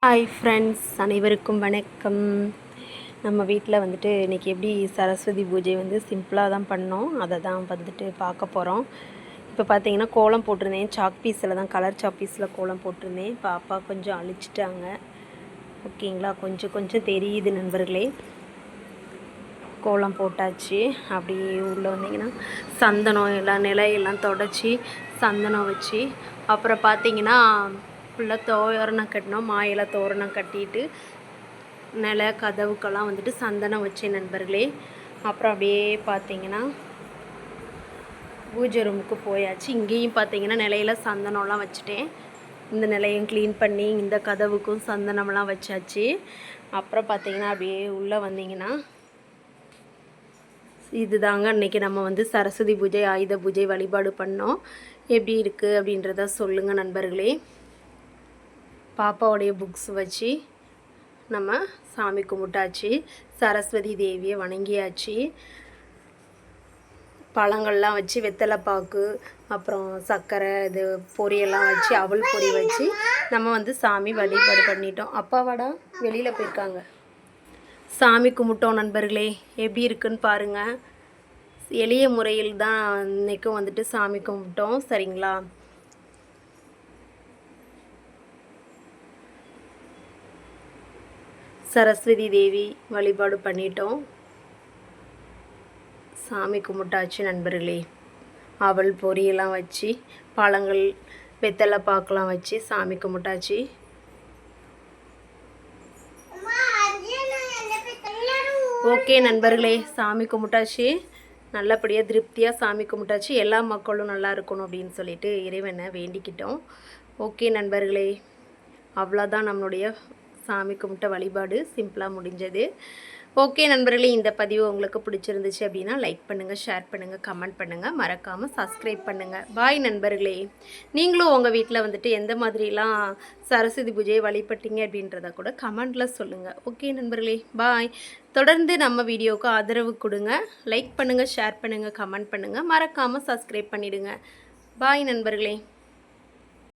Hi friends, அனைவருக்கும் வணக்கம். நம்ம வீட்டில் வந்துட்டு இன்றைக்கி எப்படி சரஸ்வதி பூஜை வந்து சிம்பிளாக தான் பண்ணோம், அதை தான் வந்துட்டு பார்க்க போகிறோம். இப்போ பார்த்தீங்கன்னா கோலம் போட்டிருந்தேன், சாக் பீஸில் தான், கலர் சாக் பீஸில் கோலம் போட்டிருந்தேன். பாப்பா கொஞ்சம் அழிச்சிட்டாங்க. ஓகேங்களா, கொஞ்சம் கொஞ்சம் தெரியுது நண்பர்களே. கோலம் போட்டாச்சு. அப்படி உள்ளே வந்தீங்கன்னா சந்தனம் எல்லாம் நிலையெல்லாம் தொடச்சி சந்தனம் வச்சு, அப்புறம் பார்த்தீங்கன்னா ஃபுல்லாக தோரணம் கட்டினோம். மாயில தோரணம் கட்டிட்டு நில கதவுக்கெல்லாம் வந்துட்டு சந்தனம் வச்சேன் நண்பர்களே. அப்புறம் அப்படியே பார்த்தீங்கன்னா பூஜை ரூமுக்கு போயாச்சு. இங்கேயும் பார்த்தீங்கன்னா நிலையில சந்தனம்லாம் வச்சுட்டேன். இந்த நிலையம் க்ளீன் பண்ணி இந்த கதவுக்கும் சந்தனம்லாம் வச்சாச்சு. அப்புறம் பார்த்தீங்கன்னா அப்படியே உள்ளே வந்தீங்கன்னா இது தாங்க இன்றைக்கி நம்ம வந்து சரஸ்வதி பூஜை ஆயுத பூஜை வழிபாடு பண்ணோம். எப்படி இருக்குது அப்படின்றத சொல்லுங்கள் நண்பர்களே. பாப்பாவுடைய புக்ஸ் வச்சு நம்ம சாமி கும்பிட்டாச்சு. சரஸ்வதி தேவியை வணங்கியாச்சு. பழங்கள்லாம் வச்சு வெத்தலைப்பாக்கு, அப்புறம் சர்க்கரை, இது பொரியெல்லாம் வச்சு அவல் பொரி வச்சு நம்ம வந்து சாமி வழிபாடு பண்ணிட்டோம். அப்பாவாடா வெளியில் போயிருக்காங்க. சாமி கும்பிட்டோம் நண்பர்களே. எப்படி இருக்குன்னு பாருங்கள். எளிய முறையில் தான் இன்றைக்கும் வந்துட்டு சாமி கும்பிட்டோம். சரிங்களா, சரஸ்வதி தேவி வழிபாடு பண்ணிட்டோம். சாமி கும்பிட்டாச்சு நண்பர்களே. அவல் பொரியெல்லாம் வச்சு பழங்கள் வெத்தலை பாக்கெலாம் வச்சு சாமி கும்பிட்டாச்சு. ஓகே நண்பர்களே, சாமி கும்பிட்டாச்சு. நல்லபடியாக திருப்தியாக சாமி கும்பிட்டாச்சு. எல்லா மக்களும் நல்லா இருக்கணும் அப்படின்னு சொல்லிட்டு இறைவனை வேண்டிக்கிட்டோம். ஓகே நண்பர்களே, அவ்வளோதான் நம்மளுடைய சாமி கும்பிட்ட வழிபாடு சிம்பிளாக முடிஞ்சது. ஓகே நண்பர்களே, இந்த பதிவு உங்களுக்கு பிடிச்சிருந்துச்சு அப்படின்னா லைக் பண்ணுங்கள், ஷேர் பண்ணுங்கள், கமெண்ட் பண்ணுங்கள், மறக்காமல் சப்ஸ்கிரைப் பண்ணுங்கள். பாய் நண்பர்களே. நீங்களும் உங்கள் வீட்டில் வந்துட்டு எந்த மாதிரிலாம் சரஸ்வதி பூஜையை வழிபட்டீங்க அப்படின்றத கூட கமெண்டில் சொல்லுங்கள். ஓகே நண்பர்களே, பாய். தொடர்ந்து நம்ம வீடியோவுக்கு ஆதரவு கொடுங்க. லைக் பண்ணுங்கள், ஷேர் பண்ணுங்கள், கமெண்ட் பண்ணுங்கள், மறக்காமல் சப்ஸ்கிரைப் பண்ணிவிடுங்க. பாய் நண்பர்களே.